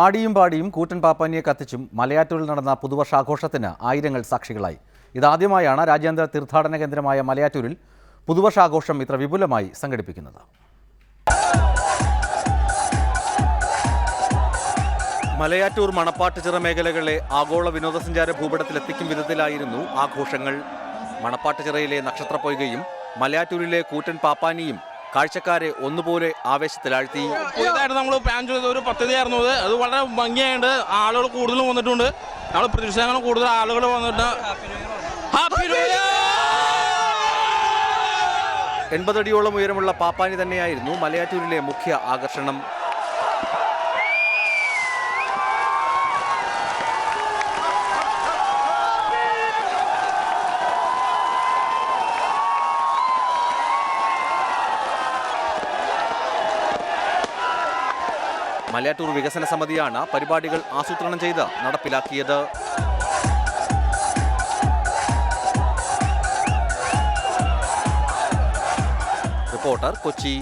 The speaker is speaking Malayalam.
ആടിയും പാടിയും കൂറ്റൻ പാപ്പാനിയെ കത്തിച്ചും മലയാറ്റൂരിൽ നടന്ന പുതുവർഷാഘോഷത്തിന് ആയിരങ്ങൾ സാക്ഷികളായി. ഇതാദ്യമായാണ് രാജ്യാന്തര തീർത്ഥാടന കേന്ദ്രമായ മലയാറ്റൂരിൽ പുതുവർഷാഘോഷം ഇത്ര വിപുലമായി സംഘടിപ്പിക്കുന്നത്. മലയാറ്റൂർ മണപ്പാട്ടുചിറ മേഖലകളെ ആഗോള വിനോദസഞ്ചാര ഭൂപടത്തിലെത്തിക്കും വിധത്തിലായിരുന്നു ആഘോഷങ്ങൾ. മണപ്പാട്ടുചിറയിലെ നക്ഷത്രപ്പൊയ്കയും മലയാറ്റൂരിലെ കൂറ്റൻ പാപ്പാനിയും കാഴ്ചക്കാരെ ഒന്നുപോലെ ആവേശത്തിലാഴ്ത്തി. പുതിയതായിട്ട് നമ്മൾ പ്ലാൻ ചെയ്ത ഒരു പദ്ധതിയായിരുന്നു അത് വളരെ ഭംഗിയായിട്ട് ആളുകൾ കൂടുതലും വന്നിട്ടുണ്ട്. നമ്മൾ പ്രതീക്ഷിച്ചേക്കാൾ കൂടുതൽ ആളുകൾ വന്നിട്ട് 80 അടിയോളം ഉയരമുള്ള പാപ്പാനി തന്നെയായിരുന്നു മലയാറ്റൂരിലെ മുഖ്യ ആകർഷണം. മലയാറ്റൂർ വികസന സമിതിയാണ് പരിപാടികൾ ആസൂത്രണം ചെയ്ത് നടപ്പിലാക്കിയത്. റിപ്പോർട്ടർ, കൊച്ചി.